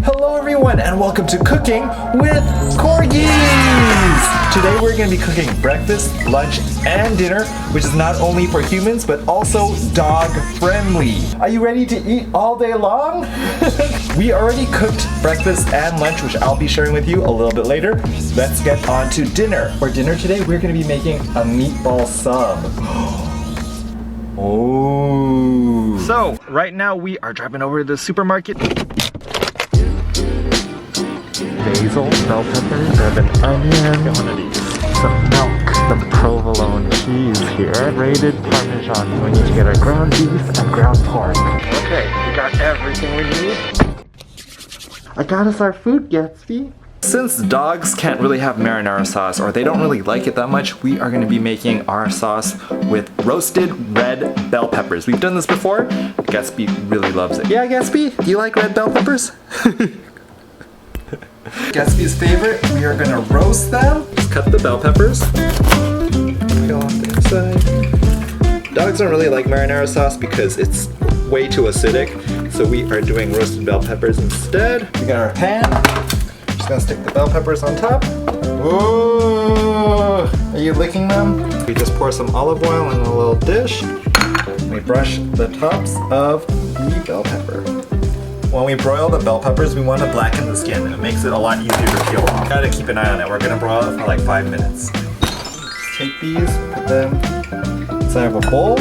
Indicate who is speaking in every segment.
Speaker 1: Hello everyone and welcome to Cooking with Corgis! Today we're going to be cooking breakfast, lunch, and dinner, which is not only for humans but also dog friendly. Are you ready to eat all day long? We already cooked breakfast and lunch, which I'll be sharing with you a little bit later. Let's get on to dinner. For dinner today we're going to be making a meatball sub. Oh! So right now we are driving over to the supermarket. Basil, bell peppers, an onion, one of these, some milk, some provolone cheese here, grated parmesan. We need to get our ground beef and ground pork. Okay, we got everything we need. I got us our food, Gatsby. Since dogs can't really have marinara sauce, or they don't really like it that much, we are going to be making our sauce with roasted red bell peppers. We've done this before. Gatsby really loves it. Yeah, Gatsby, do you like red bell peppers? Gatsby's favorite, we are gonna roast them. Just cut the bell peppers. Peel off the inside. Dogs don't really like marinara sauce because it's way too acidic, so we are doing roasted bell peppers instead. We got our pan. Just gonna stick the bell peppers on top. Ooh, are you licking them? We just pour some olive oil in a little dish. We brush the tops of the bell pepper. When we broil the bell peppers, we want to blacken the skin. It makes it a lot easier to peel off. Gotta keep an eye on it. We're gonna broil it for like 5 minutes. Just take these, put them inside of a bowl.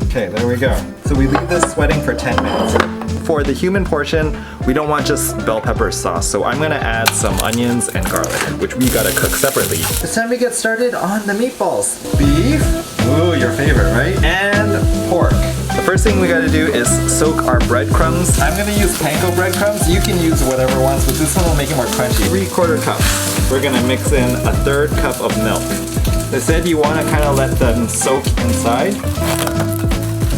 Speaker 1: Okay, there we go. So we leave this sweating for 10 minutes. For the human portion, we don't want just bell pepper sauce, so I'm gonna add some onions and garlic, which we gotta cook separately. It's time to get started on the meatballs. Beef, ooh, your favorite, right? And pork. The first thing we gotta do is soak our breadcrumbs. I'm gonna use panko breadcrumbs. You can use whatever ones, but this one will make it more crunchy. 3/4 cup. We're gonna mix in 1/3 cup of milk. They said you wanna kinda let them soak inside.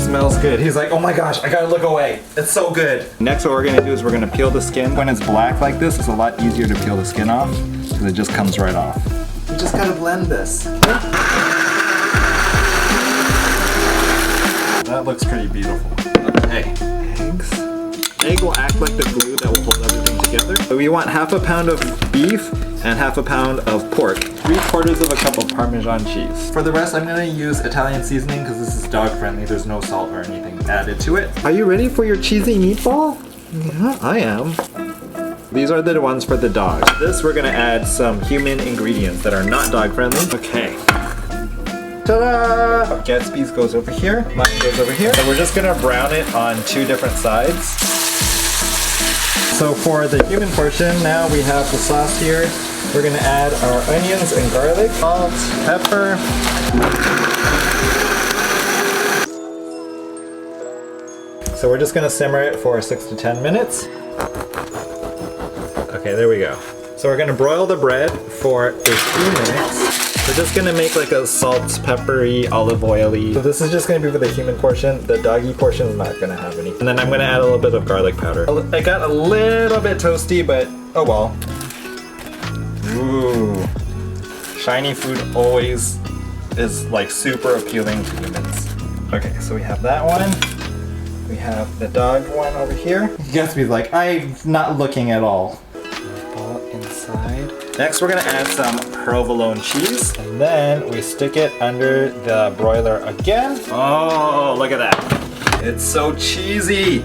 Speaker 1: Smells good. He's like, oh my gosh, I gotta look away. It's so good. Next what we're gonna do is we're gonna peel the skin. When it's black like this, it's a lot easier to peel the skin off because it just comes right off. You just gotta blend this. That looks pretty beautiful. Okay, eggs. Egg will act like the glue that will hold everything together. So we want 1/2 pound of beef and 1/2 pound of pork. 3/4 cup of Parmesan cheese. For the rest, I'm gonna use Italian seasoning because this is dog friendly. There's no salt or anything added to it. Are you ready for your cheesy meatball? Yeah, I am. These are the ones for the dog. This we're gonna add some human ingredients that are not dog friendly. Okay. Ta-da! Gatsby's goes over here, mine goes over here. And we're just gonna brown it on 2 different sides. So for the human portion, now we have the sauce here. We're gonna add our onions and garlic, salt, pepper. So we're just gonna simmer it for 6 to 10 minutes. Okay, there we go. So we're gonna broil the bread for a few minutes. We're just gonna make like a salt, peppery, olive oily. So this is just gonna be for the human portion. The doggy portion is not gonna have any. And then I'm gonna add a little bit of garlic powder. I got a little bit toasty, but oh well. Ooh. Shiny food always is like super appealing to humans. Okay, so we have that one. We have the dog one over here. Gatsby's like, I'm not looking at all. Ball inside. Next we're gonna add some provolone cheese, and then we stick it under the broiler again. Oh, look at that. It's so cheesy.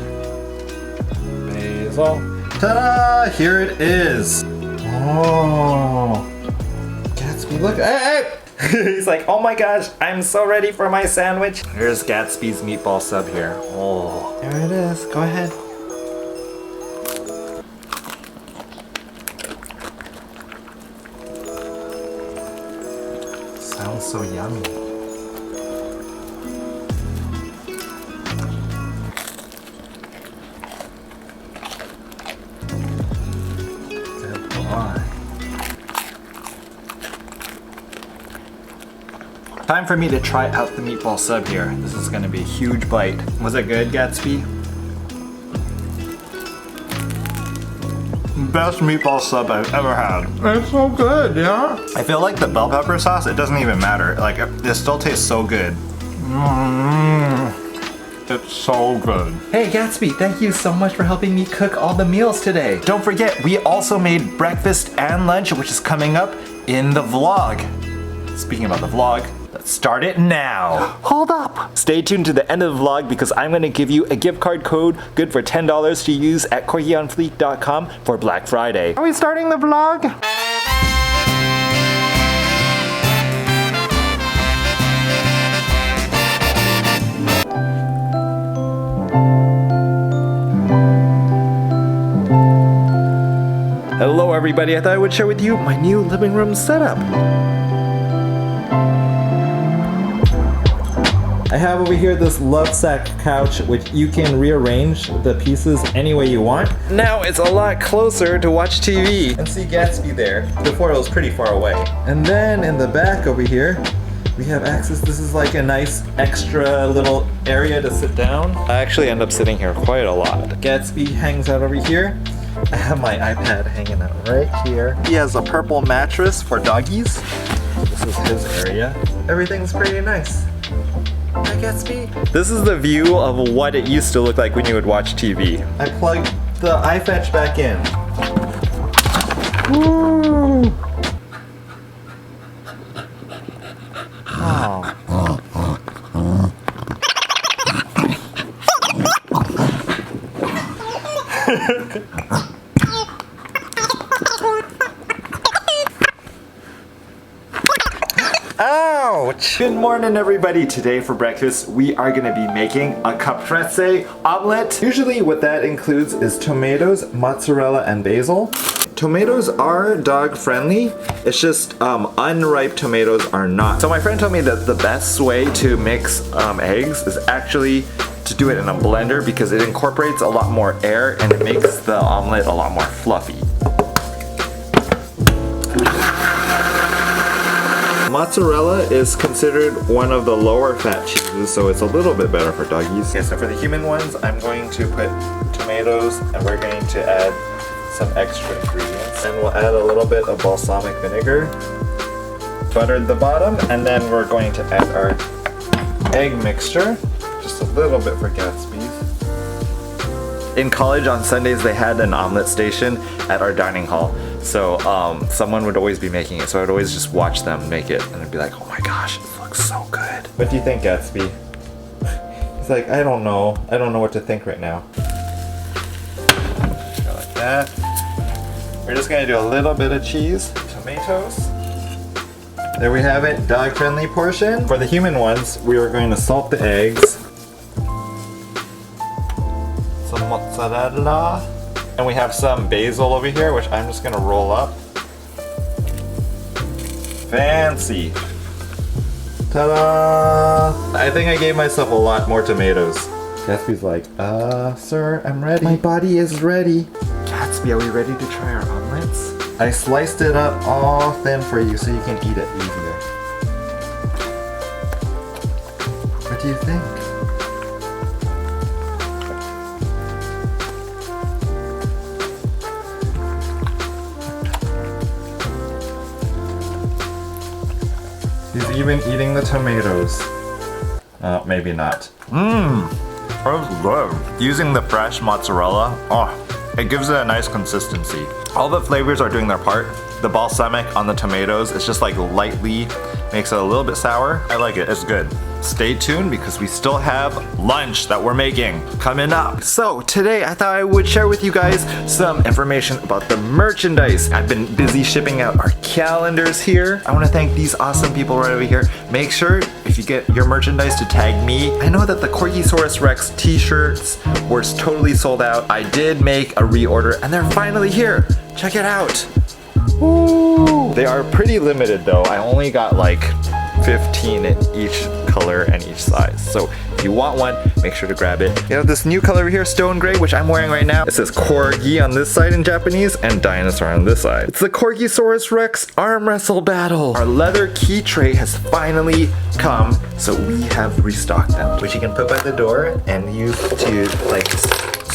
Speaker 1: Basil. Ta-da! Here it is. Oh. Gatsby, look. Hey! He's like, oh my gosh, I'm so ready for my sandwich. Here's Gatsby's meatball sub here. Oh. There it is. Go ahead. Sounds so yummy. Good boy. Time for me to try out the meatball sub here. This is gonna be a huge bite. Was it good, Gatsby? Best meatball sub I've ever had. It's so good, yeah? I feel like the bell pepper sauce, it doesn't even matter. Like, it still tastes so good.
Speaker 2: It's so good.
Speaker 1: Hey Gatsby, thank you so much for helping me cook all the meals today. Don't forget, we also made breakfast and lunch, which is coming up in the vlog. Speaking about the vlog, let's start it now. Hold up. Stay tuned to the end of the vlog because I'm gonna give you a gift card code good for $10 to use at corgionfleek.com for Black Friday. Are we starting the vlog? Hello everybody, I thought I would share with you my new living room setup. I have over here this Lovesack couch which you can rearrange the pieces any way you want. Now it's a lot closer to watch TV and see Gatsby there. Before it was pretty far away. And then in the back over here, we have access. This is like a nice extra little area to sit down. I actually end up sitting here quite a lot. Gatsby hangs out over here. I have my iPad hanging out right here. He has a purple mattress for doggies. This is his area. Everything's pretty nice. Hi Gatsby. This is the view of what it used to look like when you would watch TV. I plugged the iFetch back in. Woo! Oh. Ouch! Good morning everybody. Today for breakfast we are going to be making a Caprese Omelette. Usually what that includes is tomatoes, mozzarella, and basil. Tomatoes are dog friendly, it's just unripe tomatoes are not. So my friend told me that the best way to mix eggs is actually to do it in a blender because it incorporates a lot more air and it makes the omelet a lot more fluffy. Mozzarella is considered one of the lower fat cheeses, so it's a little bit better for doggies. Okay, so for the human ones, I'm going to put tomatoes and we're going to add some extra ingredients. And we'll add a little bit of balsamic vinegar, buttered the bottom, and then we're going to add our egg mixture, just a little bit for Gatsby's. In college on Sundays they had an omelet station at our dining hall. So someone would always be making it, so I'd always just watch them make it and I'd be like, oh my gosh, it looks so good. What do you think, Gatsby? He's like, I don't know what to think right now. Go like that. We're just gonna do a little bit of cheese, tomatoes. There we have it, dog-friendly portion. For the human ones, we are going to salt the eggs. Some mozzarella. And we have some basil over here, which I'm just gonna roll up. Fancy. Ta-da! I think I gave myself a lot more tomatoes. Gatsby's like, sir, I'm ready. My body is ready. Gatsby, are we ready to try our omelets? I sliced it up all thin for you so you can eat it easier. What do you think? He's even eating the tomatoes. Maybe not. That's good. Using the fresh mozzarella, it gives it a nice consistency. All the flavors are doing their part. The balsamic on the tomatoes is just like lightly makes it a little bit sour. I like it, it's good. Stay tuned because we still have lunch that we're making coming up. So today I thought I would share with you guys some information about the merchandise. I've been busy shipping out our calendars here. I want to thank these awesome people right over here. Make sure if you get your merchandise to tag me. I know that the Corgisaurus Rex t-shirts were totally sold out. I did make a reorder and they're finally here. Check it out. Ooh. They are pretty limited though. I only got like 15 in each color and each size. So if you want one, make sure to grab it. You have this new color over here, stone gray, which I'm wearing right now. It says Corgi on this side in Japanese and dinosaur on this side. It's the Corgisaurus Rex arm wrestle battle. Our leather key tray has finally come, so we have restocked them, which you can put by the door and use to like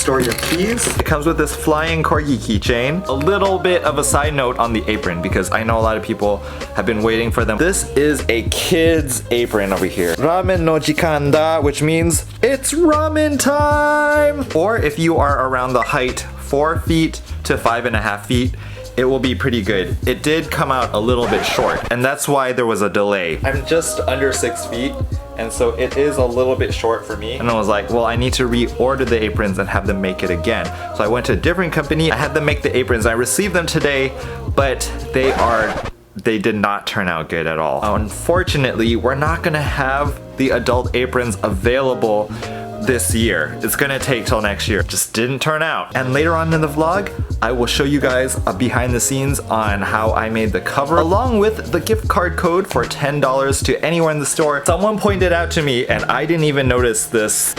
Speaker 1: store your keys. It comes with this flying Corgi keychain. A little bit of a side note on the apron because I know a lot of people have been waiting for them. This is a kid's apron over here. Ramen no jikanda, which means it's ramen time. Or if you are around the height 4 feet to 5.5 feet, it will be pretty good. It did come out a little bit short, and that's why there was a delay. I'm just under 6 feet, and so it is a little bit short for me. And I was like, well, I need to reorder the aprons and have them make it again. So I went to a different company. I had them make the aprons. I received them today, but they did not turn out good at all. Unfortunately, we're not gonna have the adult aprons available this year. It's gonna take till next year. Just didn't turn out. And later on in the vlog, I will show you guys a behind the scenes on how I made the cover, along with the gift card code for $10 to anyone in the store. Someone pointed out to me, and I didn't even notice this.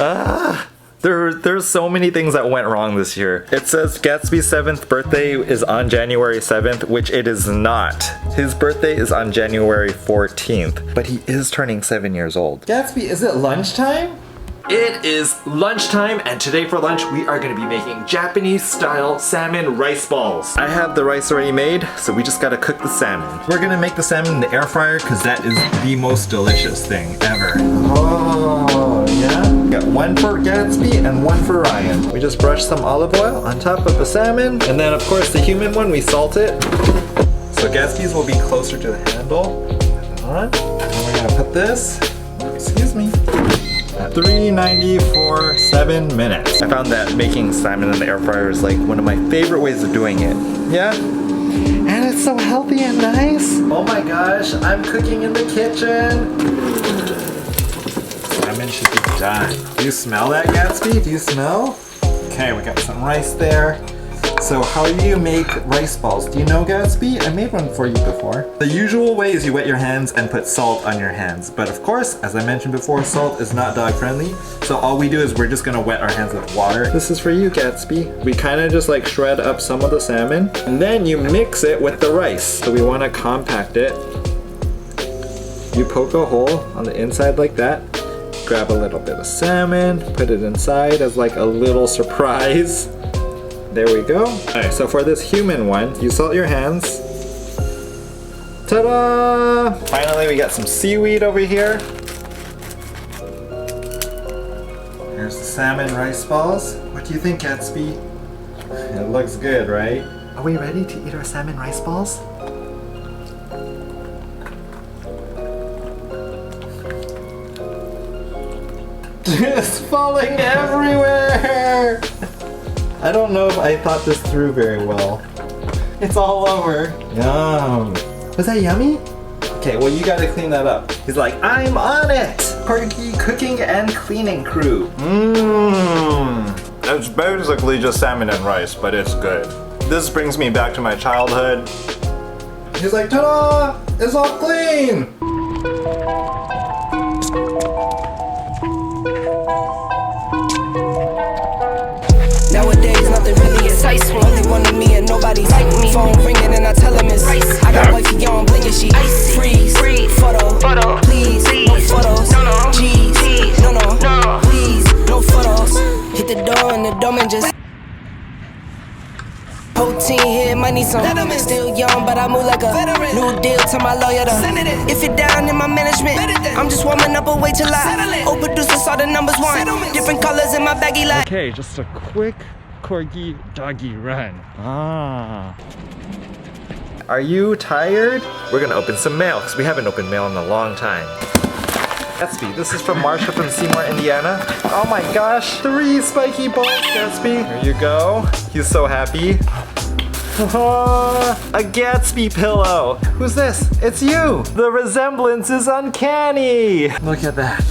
Speaker 1: There's so many things that went wrong this year. It says Gatsby's 7th birthday is on January 7th, which it is not. His birthday is on January 14th, but he is turning 7 years old. Gatsby, is it lunchtime? It is lunchtime, and today for lunch we are going to be making Japanese style salmon rice balls. I have the rice already made, so we just gotta cook the salmon. We're gonna make the salmon in the air fryer because that is the most delicious thing ever. Oh, yeah? Got one for Gatsby and one for Ryan. We just brush some olive oil on top of the salmon, and then of course the human one, we salt it. So Gatsby's will be closer to the handle. Put it on. And we're gonna put this, excuse me, at 390 for 7 minutes. I found that making salmon in the air fryer is like one of my favorite ways of doing it. Yeah? And it's so healthy and nice. Oh my gosh, I'm cooking in the kitchen. Salmon should be done. Do you smell that, Gatsby? Do you smell? Okay, we got some rice there. So how do you make rice balls? Do you know, Gatsby? I made one for you before. The usual way is you wet your hands and put salt on your hands. But of course, as I mentioned before, salt is not dog friendly. So all we do is we're just gonna wet our hands with water. This is for you, Gatsby. We kind of just like shred up some of the salmon and then you mix it with the rice. So we wanna compact it. You poke a hole on the inside like that. Grab a little bit of salmon, put it inside as like a little surprise. There we go. Alright, so for this human one, you salt your hands. Ta-da! Finally, we got some seaweed over here. Here's the salmon rice balls. What do you think, Gatsby? It looks good, right? Are we ready to eat our salmon rice balls? It's falling everywhere! I don't know if I thought this through very well. It's all over. Yum. Was that yummy? Okay, well you gotta clean that up. He's like, I'm on it! Corgi cooking and cleaning crew. It's basically just salmon and rice, but it's good. This brings me back to my childhood. He's like, ta-da! It's all clean!
Speaker 2: Nowadays, nothing really excites me. Only one of me and nobody like me. Phone ringing and I tell him it's ice. I got wifey on blinking, she freeze. Photo, please, no photos. Jeez, no, please, no photos. Hit the door and the domain just. Whole team here might need some. Still young, but I move like a new deal to my lawyer. If it down in my management, I'm just warming up a way till I old producer saw the numbers one. Different colors in my baggy light.
Speaker 1: Okay, just a quick Corgi doggy run. Are you tired? We're gonna open some mail because we haven't opened mail in a long time. Gatsby, this is from Marsha from Seymour, Indiana. Oh my gosh, 3 spiky balls, Gatsby. Here you go. He's so happy. A Gatsby pillow. Who's this? It's you. The resemblance is uncanny. Look at that.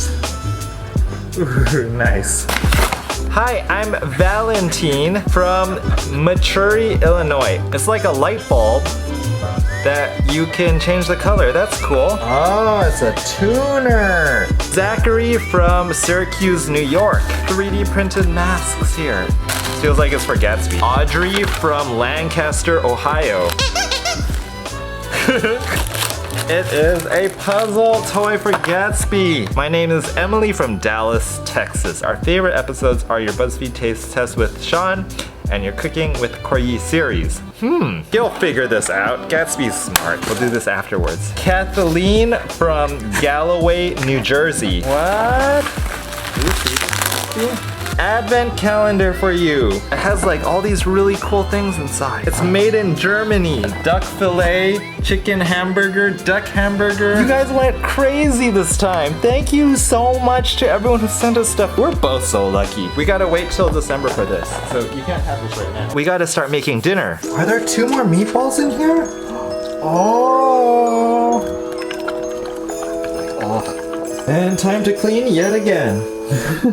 Speaker 1: Ooh, nice. Hi, I'm Valentine from Maturi, Illinois. It's like a light bulb that you can change the color. That's cool. Oh, it's a tuner. Zachary from Syracuse, New York. 3D printed masks here. Feels like it's for Gatsby. Audrey from Lancaster, Ohio. It is a puzzle toy for Gatsby. My name is Emily from Dallas, Texas. Our favorite episodes are your BuzzFeed Taste Test with Sean and your Cooking with Corgi series. He'll figure this out. Gatsby's smart. We'll do this afterwards. Kathleen from Galloway, New Jersey. What? Advent calendar for you. It has like all these really cool things inside. It's made in Germany. Duck fillet, chicken hamburger, duck hamburger. You guys went crazy this time. Thank you so much to everyone who sent us stuff. We're both so lucky. We gotta wait till December for this, so you can't have this right now. We gotta start making dinner. Are there 2 more meatballs in here? Oh. And time to clean yet again.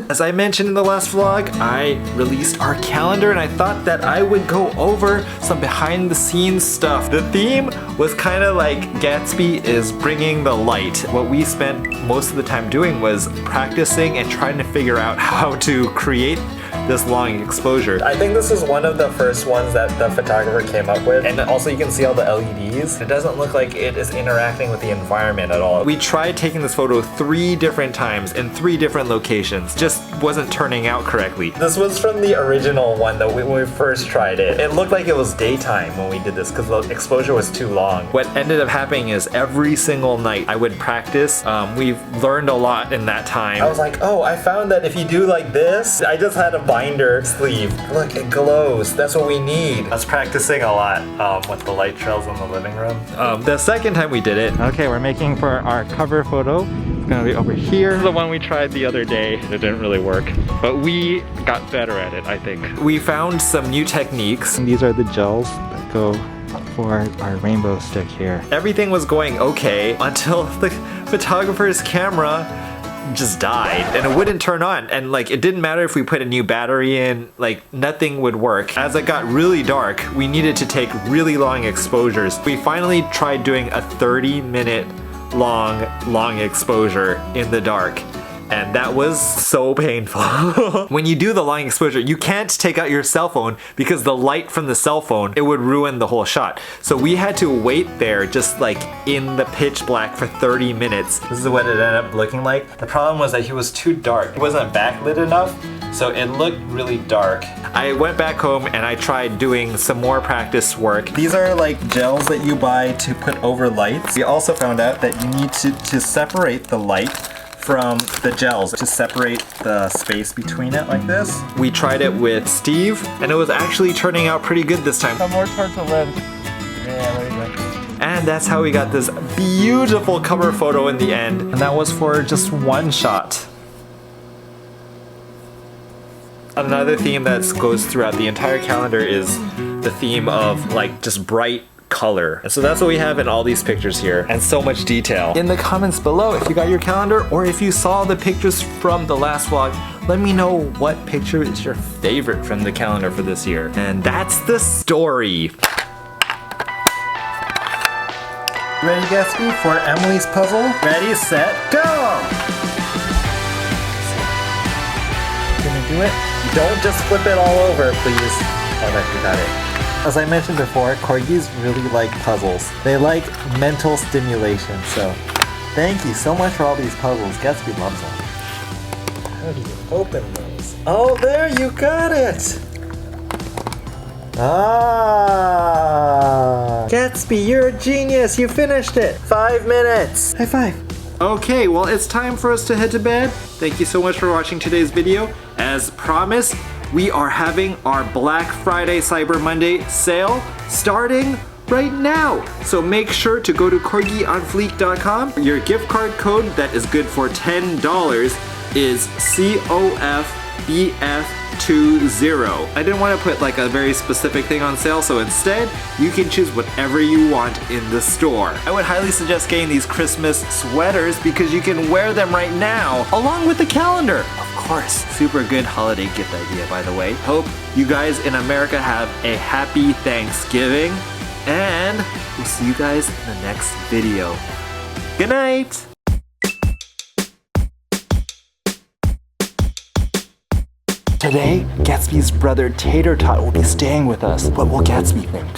Speaker 1: As I mentioned in the last vlog, I released our calendar and I thought that I would go over some behind the scenes stuff. The theme was kind of like Gatsby is bringing the light. What we spent most of the time doing was practicing and trying to figure out how to create this long exposure. I think this is one of the first ones that the photographer came up with. And also you can see all the LEDs. It doesn't look like it is interacting with the environment at all. We tried taking this photo 3 different times in 3 different locations. Just wasn't turning out correctly. This was from the original one that when we first tried it. It looked like it was daytime when we did this because the exposure was too long. What ended up happening is every single night I would practice. We've learned a lot in that time. I was like, oh, I found that if you do like this, I just had a binder sleeve. Look, it glows. That's what we need. I was practicing a lot with the light trails in the living room. The second time we did it, okay, we're making for our cover photo. It's gonna be over here. The one we tried the other day, it didn't really work, but we got better at it, I think. We found some new techniques. And these are the gels that go for our rainbow stick here. Everything was going okay until the photographer's camera just died and it wouldn't turn on, and like it didn't matter if we put a new battery in, like nothing would work. As it got really dark, we needed to take really long exposures. We finally tried doing a 30-minute long exposure in the dark, and that was so painful. When you do the long exposure, you can't take out your cell phone because the light from the cell phone, it would ruin the whole shot. So we had to wait there just like in the pitch black for 30 minutes. This is what it ended up looking like. The problem was that he was too dark. It wasn't backlit enough, so it looked really dark. I went back home and I tried doing some more practice work. These are like gels that you buy to put over lights. We also found out that you need to separate the light from the gels to separate the space between it like this. We tried it with Steve and it was actually turning out pretty good this time.
Speaker 3: Come more towards the lens. Yeah, there you go.
Speaker 1: And that's how we got this beautiful cover photo in the end. And that was for just one shot. Another theme that goes throughout the entire calendar is the theme of like just bright color. And so that's what we have in all these pictures here, and so much detail. In the comments below, if you got your calendar or if you saw the pictures from the last vlog, let me know what picture is your favorite from the calendar for this year. And that's the story. Ready, Gatsby, for Emily's puzzle? Ready, set, go! Gonna do it? Don't just flip it all over, please. Oh, that you got it. As I mentioned before, Corgis really like puzzles. They like mental stimulation, so thank you so much for all these puzzles. Gatsby loves them. How do you open those? Oh, there, you got it! Ah! Gatsby, you're a genius! You finished it! 5 minutes! High five! Okay, well, it's time for us to head to bed. Thank you so much for watching today's video. As promised, we are having our Black Friday Cyber Monday sale starting right now. So make sure to go to corgionfleek.com. Your gift card code that is good for $10 is COFBF20. I didn't want to put like a very specific thing on sale, so instead you can choose whatever you want in the store. I would highly suggest getting these Christmas sweaters because you can wear them right now along with the calendar. Of course, super good holiday gift idea, by the way. Hope you guys in America have a happy Thanksgiving, and we'll see you guys in the next video. Good night! Today, Gatsby's brother Tater Tot will be staying with us. What will Gatsby think?